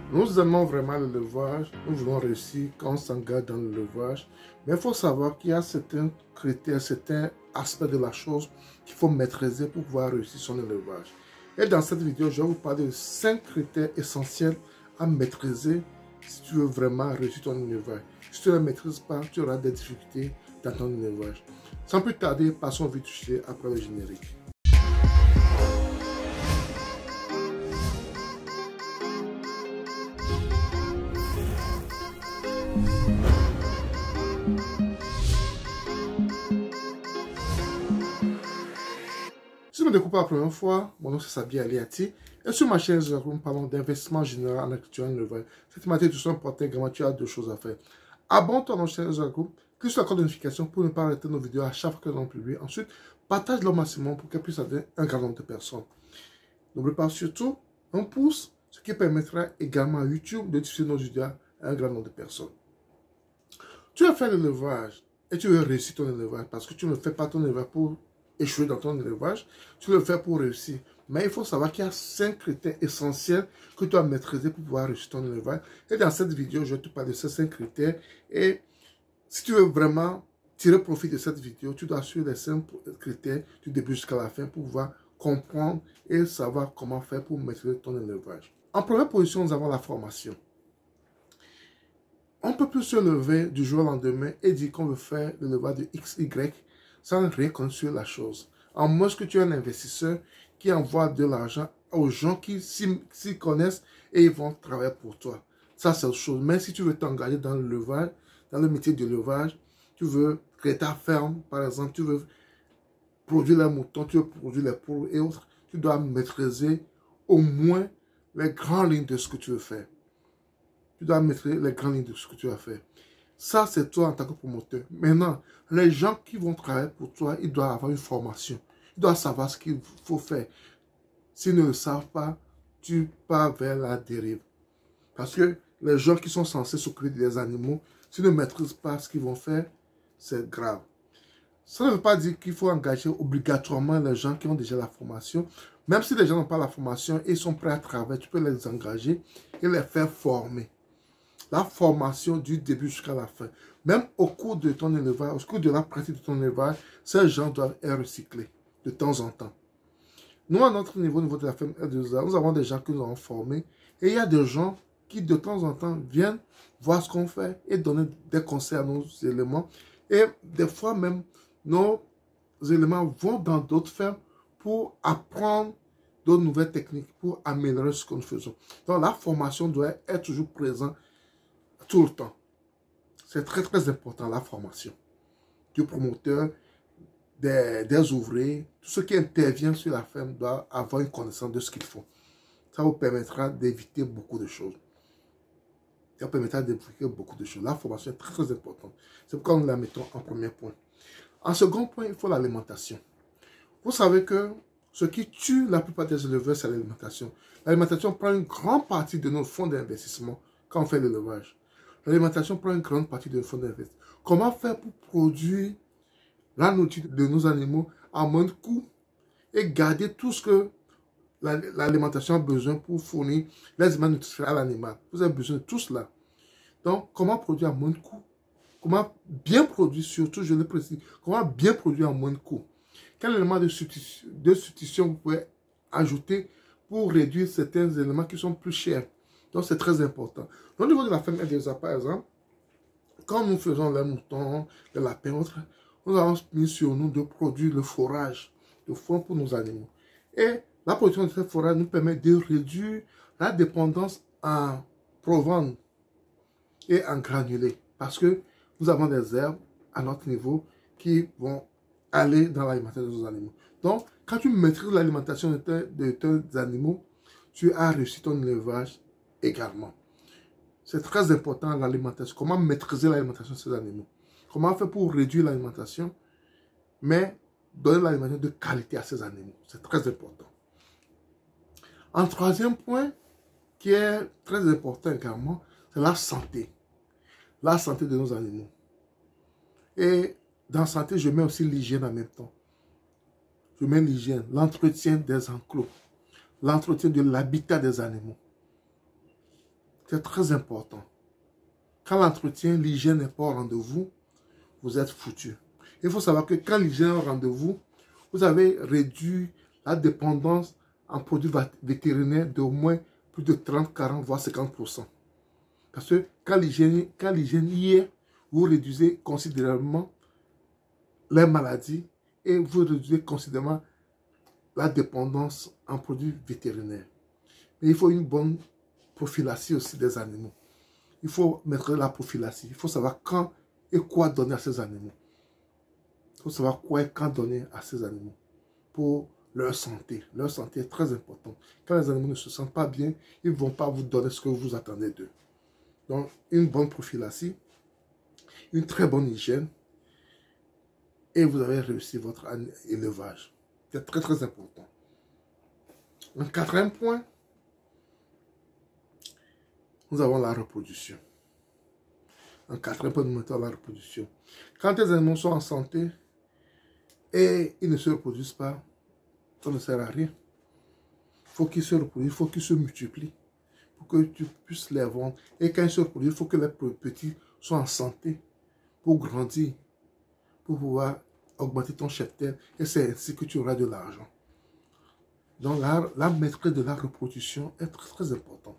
Nous aimons vraiment l'élevage, nous voulons réussir quand on s'engage dans l'élevage, mais il faut savoir qu'il y a certains critères, certains aspects de la chose qu'il faut maîtriser pour pouvoir réussir son élevage. Et dans cette vidéo, je vais vous parler de 5 critères essentiels à maîtriser si tu veux vraiment réussir ton élevage. Si tu ne les maîtrises pas, tu auras des difficultés dans ton élevage. Sans plus tarder, passons au vif du sujet après le générique. Si vous me découvrez pour la première fois, mon nom c'est Sabi Aliati et sur ma chaîne, nous parlons d'investissement général en agriculture et en élevage. Cette thématique est tout importante, également tu as deux choses à faire. Abonne-toi à notre chaîne Group, clique sur la cloche de notification pour ne pas rater nos vidéos à chaque fois que nous publions. Ensuite, partage-le au maximum pour qu'elle puisse atteindre un grand nombre de personnes. N'oublie pas surtout un pouce, ce qui permettra également à YouTube de diffuser nos vidéos à un grand nombre de personnes. Tu veux faire l'élevage et tu veux réussir ton élevage parce que tu ne fais pas ton élevage pour échouer dans ton élevage, tu le fais pour réussir. Mais il faut savoir qu'il y a 5 critères essentiels que tu dois maîtriser pour pouvoir réussir ton élevage. Et dans cette vidéo, je vais te parler de ces 5 critères. Et si tu veux vraiment tirer profit de cette vidéo, tu dois suivre les 5 critères du début jusqu'à la fin pour pouvoir comprendre et savoir comment faire pour maîtriser ton élevage. En première position, nous avons la formation. On ne peut plus se lever du jour au lendemain et dire qu'on veut faire l'élevage de XY sans rien construire la chose. En moins que tu es un investisseur qui envoie de l'argent aux gens qui s'y connaissent et ils vont travailler pour toi. Ça, c'est autre chose. Mais si tu veux t'engager dans l'élevage, dans le métier de l'élevage, tu veux créer ta ferme, par exemple, tu veux produire les moutons, tu veux produire les poules et autres, tu dois maîtriser au moins les grandes lignes de ce que tu veux faire. Tu dois maîtriser les grandes lignes de ce que tu vas faire. Ça, c'est toi en tant que promoteur. Maintenant, les gens qui vont travailler pour toi, ils doivent avoir une formation. Ils doivent savoir ce qu'il faut faire. S'ils ne le savent pas, tu pars vers la dérive. Parce que les gens qui sont censés s'occuper des animaux, s'ils ne maîtrisent pas ce qu'ils vont faire, c'est grave. Ça ne veut pas dire qu'il faut engager obligatoirement les gens qui ont déjà la formation. Même si les gens n'ont pas la formation et sont prêts à travailler, tu peux les engager et les faire former. La formation du début jusqu'à la fin. Même au cours de ton élevage, au cours de la pratique de ton élevage, ces gens doivent être recyclés de temps en temps. Nous, à notre niveau, au niveau de la ferme R2A, nous avons des gens que nous avons formés et il y a des gens qui de temps en temps viennent voir ce qu'on fait et donner des conseils à nos éléments. Et des fois même, nos éléments vont dans d'autres fermes pour apprendre d'autres nouvelles techniques, pour améliorer ce que nous faisons. Donc la formation doit être toujours présente tout le temps. C'est très très important la formation du promoteur, des ouvriers, tout ce qui intervient sur la ferme doit avoir une connaissance de ce qu'ils font. Ça vous permettra d'éviter beaucoup de choses. Ça vous permettra d'éviter beaucoup de choses. La formation est très très importante. C'est pourquoi nous la mettons en premier point. En second point, il faut l'alimentation. Vous savez que ce qui tue la plupart des éleveurs, c'est l'alimentation. L'alimentation prend une grande partie de nos fonds d'investissement quand on fait l'élevage. L'alimentation prend une grande partie de nos fonds d'investissement. Comment faire pour produire la nourriture de nos animaux à moins de coûts et garder tout ce que l'alimentation a besoin pour fournir les éléments nutritionnels à l'animal. Vous avez besoin de tout cela. Donc, comment produire à moins de coûts? Comment bien produire, surtout, je le précise, comment bien produire à moins de coûts? Quel élément de substitution vous pouvez ajouter pour réduire certains éléments qui sont plus chers? Donc, c'est très important. Au niveau de la ferme R2A, par exemple, quand nous faisons les moutons, les lapins, autres, nous avons mis sur nous de produire le forage, le foin pour nos animaux. Et la production de ce forage nous permet de réduire la dépendance en provende et en granulé. Parce que nous avons des herbes à notre niveau qui vont aller dans l'alimentation de nos animaux. Donc, quand tu maîtrises l'alimentation de tes animaux, tu as réussi ton élevage également. C'est très important l'alimentation. Comment maîtriser l'alimentation de ces animaux? Comment faire pour réduire l'alimentation, mais donner l'alimentation de qualité à ces animaux? C'est très important. Un troisième point qui est très important également, c'est la santé. La santé de nos animaux. Et dans la santé, je mets aussi l'hygiène en même temps. Je mets l'hygiène, l'entretien des enclos, l'entretien de l'habitat des animaux. C'est très important. Quand l'entretien, l'hygiène n'est pas au rendez-vous, vous êtes foutu. Il faut savoir que quand l'hygiène est au rendez-vous, vous avez réduit la dépendance en produits vétérinaires d'au moins plus de 30, 40, voire 50%. Parce que quand l'hygiène y est, vous réduisez considérablement les maladies et vous réduisez considérablement la dépendance en produits vétérinaires. Mais il faut une bonne prophylaxie aussi des animaux. Il faut mettre la prophylaxie. Il faut savoir quand et quoi donner à ces animaux. Il faut savoir quoi et quand donner à ces animaux pour leur santé. Leur santé est très importante. Quand les animaux ne se sentent pas bien, ils ne vont pas vous donner ce que vous attendez d'eux. Donc, une bonne prophylaxie, une très bonne hygiène, et vous avez réussi votre élevage. C'est très, très important. Un quatrième point, nous avons la reproduction. Un quatrième point, nous mettons la reproduction. Quand les animaux sont en santé et ils ne se reproduisent pas, ça ne sert à rien. Il faut qu'ils se reproduisent, il faut qu'ils se multiplient pour que tu puisses les vendre. Et quand ils se reproduisent, il faut que les petits soient en santé pour grandir, pour pouvoir augmenter ton cheptel. Et c'est ainsi que tu auras de l'argent. Donc la maîtrise de la reproduction est très, très importante.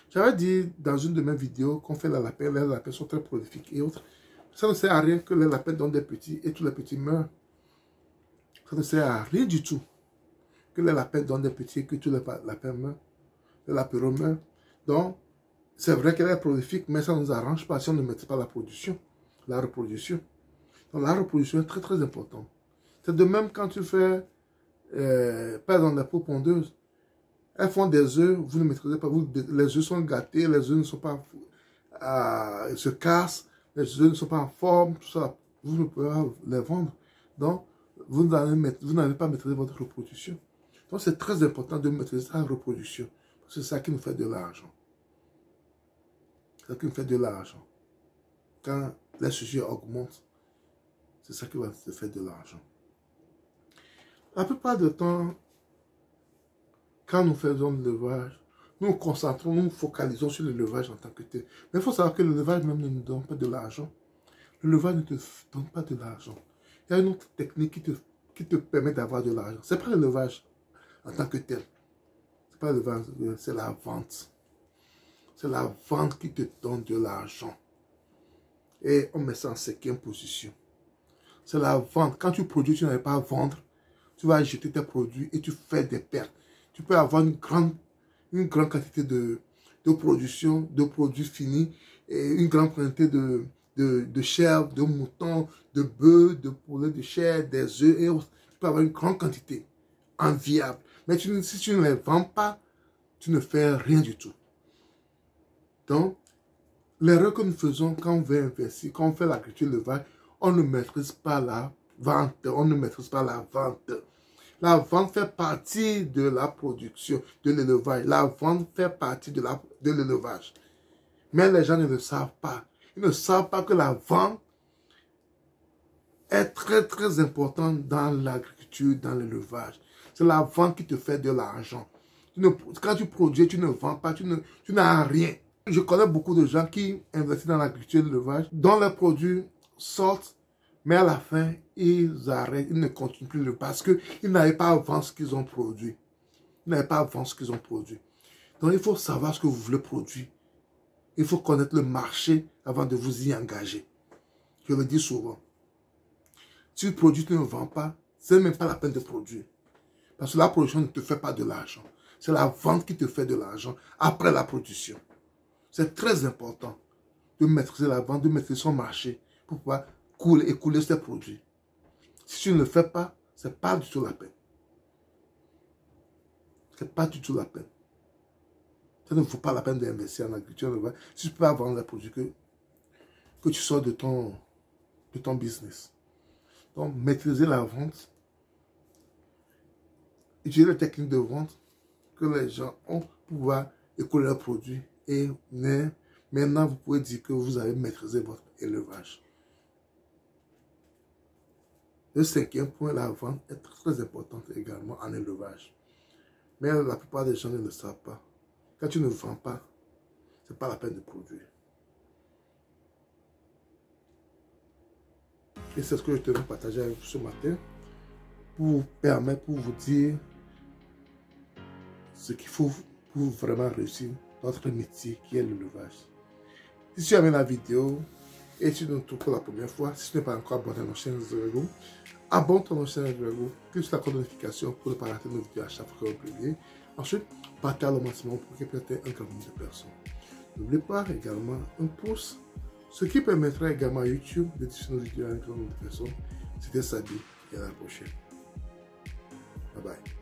J'avais dit dans une de mes vidéos qu'on fait les lapins sont très prolifiques et autres. Ça ne sert à rien que les lapins donnent des petits et tous les petits meurent. Ça ne sert à rien du tout que les lapins donnent des petits et que tous les lapins meurent. Les lapins meurent. Donc, c'est vrai qu'elle est prolifique, mais ça ne nous arrange pas si on ne met pas la production, la reproduction. Donc, la reproduction est très, très importante. C'est de même quand tu fais, par exemple, la peau pondeuse. Elles font des œufs, vous ne maîtrisez pas, les œufs sont gâtés, les œufs ne sont pas, ils se cassent, les œufs ne sont pas en forme, tout ça, vous ne pouvez pas les vendre. Donc, vous n'allez pas maîtriser votre reproduction. Donc, c'est très important de maîtriser sa reproduction. C'est ça qui nous fait de l'argent. C'est ça qui nous fait de l'argent. Quand les sujets augmentent, c'est ça qui va te faire de l'argent. La plupart du temps, quand nous faisons l'élevage, nous nous concentrons, nous nous focalisons sur l'élevage en tant que tel. Mais il faut savoir que l'élevage même ne nous donne pas de l'argent. L'élevage ne te donne pas de l'argent. Il y a une autre technique qui te permet d'avoir de l'argent. Ce n'est pas l'élevage en tant que tel. Ce n'est pas l'élevage, c'est la vente. C'est la vente qui te donne de l'argent. Et on met ça en 5e position. C'est la vente. Quand tu produis, tu n'arrives pas à vendre. Tu vas jeter tes produits et tu fais des pertes. Tu peux avoir une grande quantité de production, de produits finis, et une grande quantité de chair, de mouton, de bœufs, de poulet, de chair, des œufs, et autres. Tu peux avoir une grande quantité, enviable. Mais si tu ne les vends pas, tu ne fais rien du tout. Donc, l'erreur que nous faisons quand on veut investir, quand on fait l'agriculture, l'élevage, on ne maîtrise pas la vente, on ne maîtrise pas la vente. La vente fait partie de la production, de l'élevage. La vente fait partie de l'élevage. Mais les gens ne le savent pas. Ils ne savent pas que la vente est très, très importante dans l'agriculture, dans l'élevage. C'est la vente qui te fait de l'argent. Quand tu produis, tu ne vends pas, tu n'as rien. Je connais beaucoup de gens qui investissent dans l'agriculture et l'élevage, dont les produits sortent, mais à la fin, ils arrêtent, ils ne continuent plus parce qu'ils n'avaient pas à vendre ce qu'ils ont produit. Ils n'avaient pas à vendre ce qu'ils ont produit. Donc, il faut savoir ce que vous voulez produire. Il faut connaître le marché avant de vous y engager. Je le dis souvent. Si le produit ne vend pas, ce n'est même pas la peine de produire. Parce que la production ne te fait pas de l'argent. C'est la vente qui te fait de l'argent après la production. C'est très important de maîtriser la vente, de maîtriser son marché pour pouvoir écouler ses produits. Si tu ne le fais pas, ce n'est pas du tout la peine. Ce n'est pas du tout la peine. Ça ne vaut pas la peine d'investir en agriculture. Si tu peux pas vendre les produits que tu sors de ton business. Donc, maîtriser la vente, utiliser les techniques de vente que les gens ont pour pouvoir écouler leurs produits. Et maintenant, vous pouvez dire que vous avez maîtrisé votre élevage. Le 5e point, la vente est très importante également en élevage. Mais la plupart des gens ne le savent pas. Quand tu ne vends pas, c'est pas la peine de produire. Et c'est ce que je tenais à partager avec vous ce matin pour vous permettre, pour vous dire ce qu'il faut pour vraiment réussir notre métier qui est l'élevage. Si tu as aimé la vidéo et tu nous trouves pour la première fois, si tu n'es pas encore abonné à notre chaîne Zerego, abonne-toi à notre chaîne Zerego, clique sur la cloche de notification pour ne pas rater nos vidéos à chaque fois qu'on publie. Ensuite, partage le maximum pour qu'il puisse être un grand nombre de personnes. N'oublie pas également un pouce, ce qui permettra également à YouTube de diffuser nos vidéos à un grand nombre de personnes. C'était Sadi et à la prochaine. Bye bye.